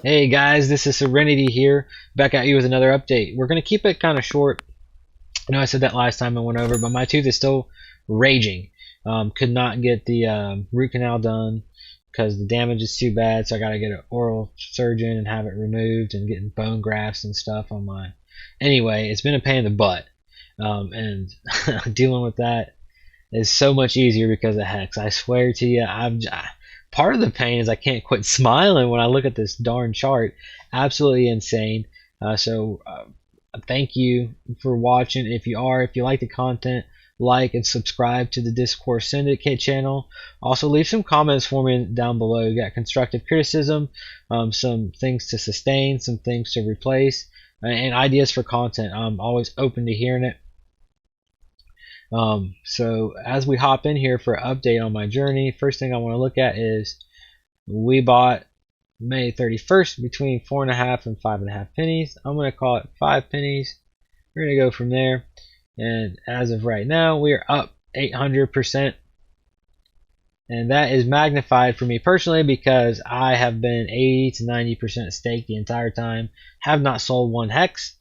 Hey guys, this is Serenity here, back at you with another update. We're going to keep it kind of short. I know I said that last time I went over, but my tooth is still raging. Could not get the root canal done because the damage is too bad, so I got to get an oral surgeon and have it removed and getting bone grafts and stuff on my... Anyway, it's been a pain in the butt, and dealing with that is so much easier because of Hex. I swear to you, part of the pain is I can't quit smiling when I look at this darn chart. Absolutely insane. So thank you for watching. If you like the content, like and subscribe to the Discourse Syndicate channel. Also leave some comments for me down below. You got constructive criticism, some things to sustain, some things to replace, and ideas for content. I'm always open to hearing it. So as we hop in here for an update on my journey, first thing I want to look at is we bought May 31st between 4.5 and 5.5 pennies. I'm going to call it 5 pennies. We're going to go from there, and as of right now we are up 800%, and that is magnified for me personally because I have been 80 to 90% stake the entire time, have not sold one hex.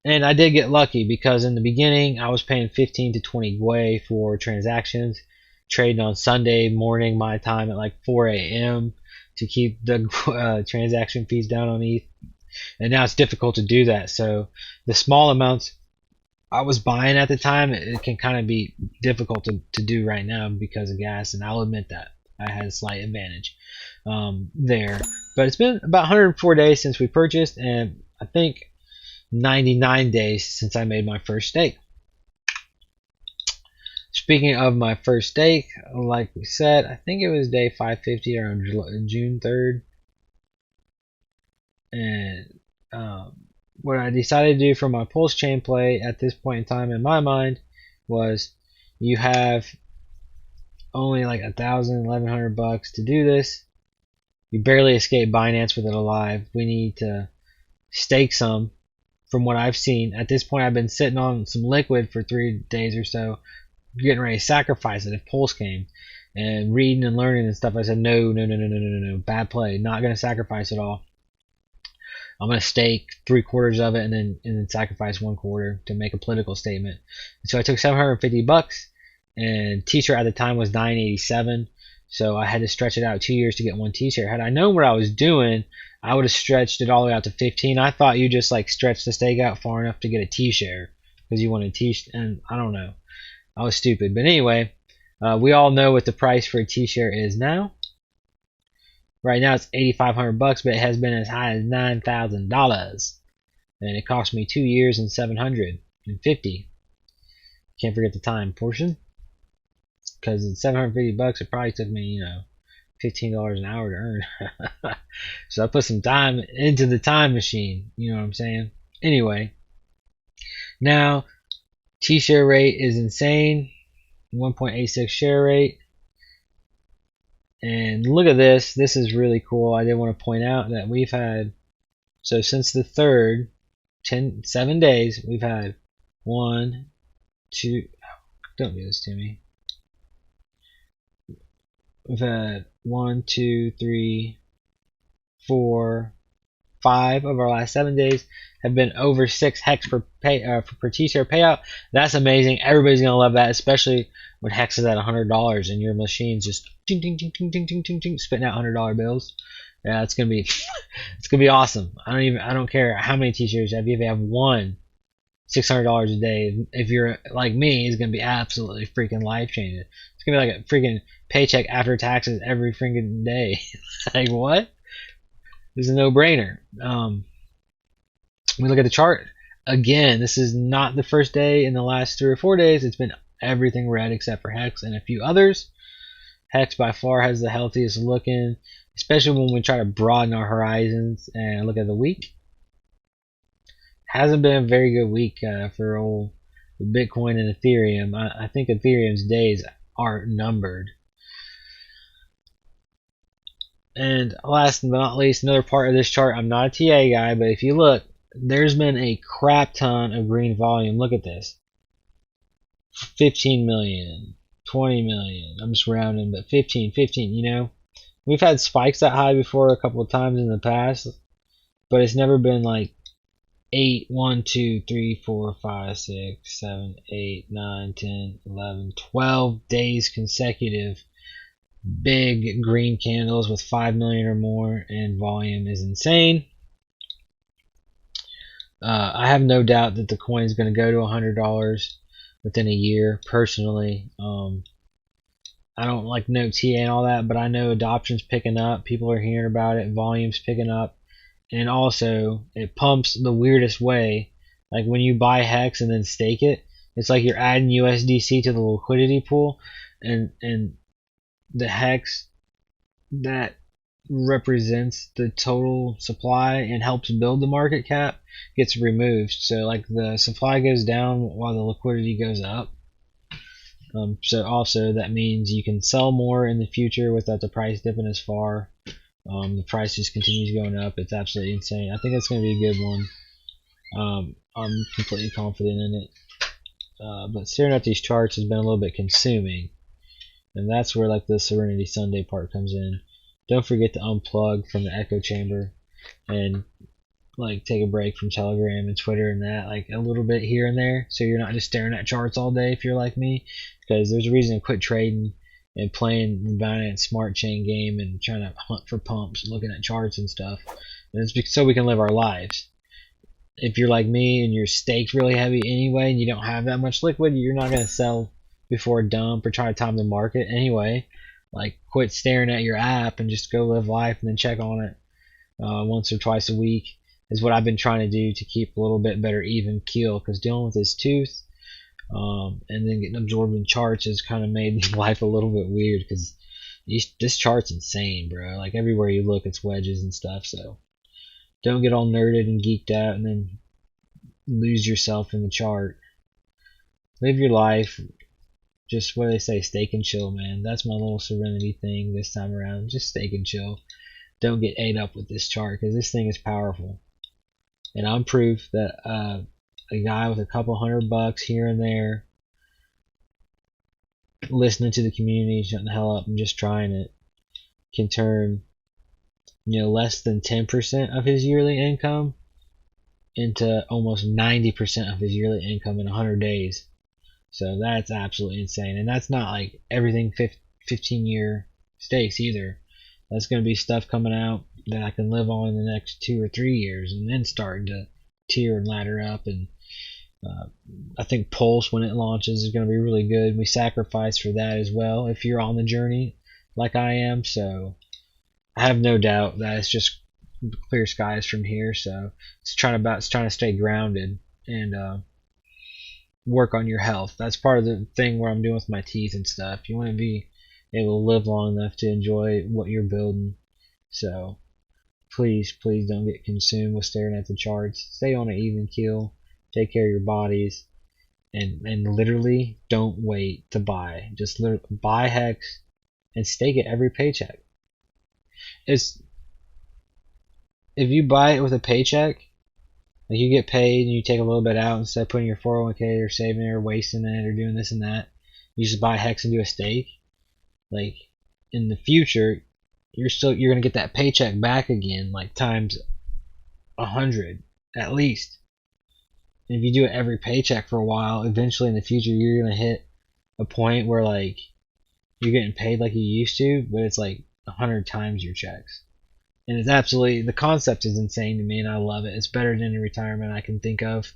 And I did get lucky because in the beginning I was paying 15 to 20 gwei for transactions, trading on Sunday morning my time at like 4 a.m. to keep the transaction fees down on ETH. And now it's difficult to do that. So the small amounts I was buying at the time, it can kind of be difficult to do right now because of gas. And I'll admit that I had a slight advantage there. But it's been about 104 days since we purchased, and I think 99 days since I made my first stake. Speaking of my first stake, like we said, I think it was day 550 around June 3rd. And what I decided to do for my pulse chain play at this point in time in my mind was, you have only like $1,100 to do this. You barely escape Binance with it alive. We need to stake some. From what I've seen at this point, I've been sitting on some liquid for 3 days or so, getting ready to sacrifice it if Pulse came, and reading and learning and stuff. I said no, bad play, not going to sacrifice it all. I'm going to stake 3/4 of it and then sacrifice 1/4 to make a political statement. So I took $750, and t-shirt at the time was $9.87. So I had to stretch it out 2 years to get one t-shirt. Had I known what I was doing, I would have stretched it all the way out to 15. I thought you just like stretch the stake out far enough to get a t-share because you want a t-shirt, and I don't know. I was stupid. But anyway, we all know what the price for a t-shirt is now. Right now it's $8,500, but it has been as high as $9,000, and it cost me 2 years and $750. Can't forget the time portion, because at $750 it probably took me, $15 an hour to earn. So I put some time into the time machine, you know what I'm saying? Anyway, now T-share rate is insane, 1.86 share rate. And look at this. This is really cool. I did want to point out that we've had, so since the 3rd, 7 days, we've had 1, 2, don't do this to me. We've had 1, 2, 3, 4, 5 of our last 7 days have been over 6 hex per t-share payout. That's amazing. Everybody's gonna love that, especially when hex is at $100 and your machine's just ding ding ding ding ding ding ding ding spitting out $100 bills. Yeah, it's gonna be it's gonna be awesome. I don't care how many t-shirts you have. If you have one, $600 a day. If you're like me, it's gonna be absolutely freaking life changing. It's gonna be like a freaking paycheck after taxes every freaking day. Like what? This is a no-brainer. We look at the chart again. This is not the first day in the last 3 or 4 days. It's been everything red except for Hex and a few others. Hex by far has the healthiest looking, especially when we try to broaden our horizons and look at the week. Hasn't been a very good week for old Bitcoin and Ethereum. I think Ethereum's days are numbered. And last but not least, another part of this chart, I'm not a TA guy, but if you look, there's been a crap ton of green volume. Look at this. 15 million, 20 million. I'm just rounding, but 15, We've had spikes that high before a couple of times in the past, but it's never been like 8, 1, 2, 3, 4, 5, 6, 7, 8, 9, 10, 11, 12 days consecutive. Big green candles with 5 million or more, and volume is insane. I have no doubt that the coin is going to go to $100 within a year. Personally, I don't like know TA and all that, but I know adoption's picking up. People are hearing about it. Volume's picking up. And also, it pumps the weirdest way. Like when you buy Hex and then stake it, it's like you're adding USDC to the liquidity pool, and the Hex that represents the total supply and helps build the market cap gets removed. So like the supply goes down while the liquidity goes up. So also that means you can sell more in the future without the price dipping as far. The price just continues going up. It's absolutely insane. I think it's going to be a good one. I'm completely confident in it. But staring at these charts has been a little bit consuming, and that's where like the Serenity Sunday part comes in. Don't forget to unplug from the echo chamber and like take a break from Telegram and Twitter and that, like a little bit here and there, so you're not just staring at charts all day if you're like me, because there's a reason to quit trading and playing the Binance Smart Chain game and trying to hunt for pumps, looking at charts and stuff. And it's so we can live our lives. If you're like me and you're staked really heavy anyway and you don't have that much liquid, you're not going to sell before dump or try to time the market anyway. Like, quit staring at your app and just go live life, and then check on it once or twice a week is what I've been trying to do to keep a little bit better even keel, because dealing with this tooth and then getting absorbed in charts has kind of made life a little bit weird, because this chart's insane, bro. Like everywhere you look it's wedges and stuff. So don't get all nerded and geeked out and then lose yourself in the chart. Live your life. Just what do they say, stake and chill, man. That's my little Serenity thing this time around. Just stake and chill. Don't get ate up with this chart, because this thing is powerful. And I'm proof that a guy with a couple $100 here and there, listening to the community, shutting the hell up and just trying it, can turn, less than 10% of his yearly income into almost 90% of his yearly income in 100 days. So that's absolutely insane. And that's not like everything 15-year stakes either. That's going to be stuff coming out that I can live on in the next 2 or 3 years, and then starting to tier and ladder up. And I think Pulse, when it launches, is going to be really good. We sacrifice for that as well if you're on the journey like I am. So I have no doubt that it's just clear skies from here. So it's trying to stay grounded and work on your health. That's part of the thing where I'm doing with my teeth and stuff. You want to be able to live long enough to enjoy what you're building. So please don't get consumed with staring at the charts. Stay on an even keel. Take care of your bodies, and literally don't wait to buy. Just buy Hex and stake it every paycheck. If you buy it with a paycheck, like you get paid and you take a little bit out instead of putting your 401k or saving it or wasting it or doing this and that, you just buy Hex and do a stake. Like in the future, you're gonna get that paycheck back again, like times 100 at least. And if you do it every paycheck for a while, eventually in the future you're gonna hit a point where like you're getting paid like you used to, but it's like 100 times your checks. And it's absolutely, the concept is insane to me, and I love it. It's better than any retirement I can think of.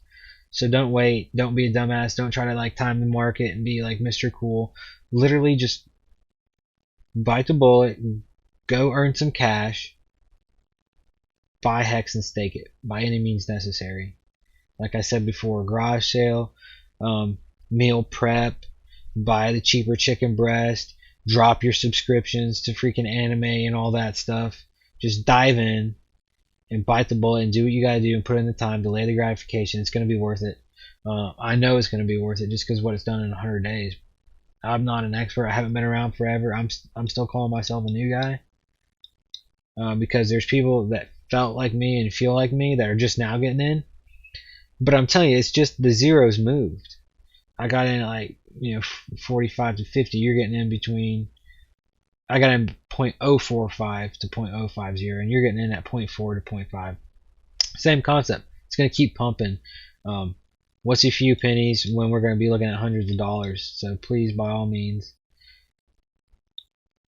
So don't wait. Don't be a dumbass. Don't try to like time the market and be like Mr. Cool. Literally just bite the bullet, go earn some cash, buy Hex and stake it by any means necessary. Like I said before, garage sale, meal prep, buy the cheaper chicken breast, drop your subscriptions to freaking anime and all that stuff. Just dive in and bite the bullet and do what you gotta do and put in the time, delay the gratification. It's gonna be worth it. I know it's gonna be worth it just because what it's done in 100 days. I'm not an expert. I haven't been around forever. I'm still calling myself a new guy because there's people that felt like me and feel like me that are just now getting in. But I'm telling you, it's just the zeros moved. I got in at like 45 to 50. You're getting in between I got in 0.045 to 0.050, and you're getting in at 0.4 to 0.5. Same concept. It's going to keep pumping. What's a few pennies when we're going to be looking at hundreds of dollars? So please, by all means,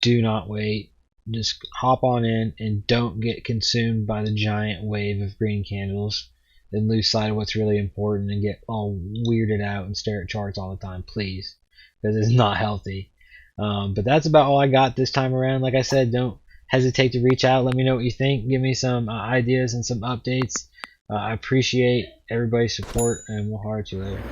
do not wait. Just hop on in and don't get consumed by the giant wave of green candles and lose sight of what's really important and get all weirded out and stare at charts all the time, please, because it's not healthy. But that's about all I got this time around. Like I said, don't hesitate to reach out. Let me know what you think. Give me some ideas and some updates. I appreciate everybody's support, and we'll holler at you later.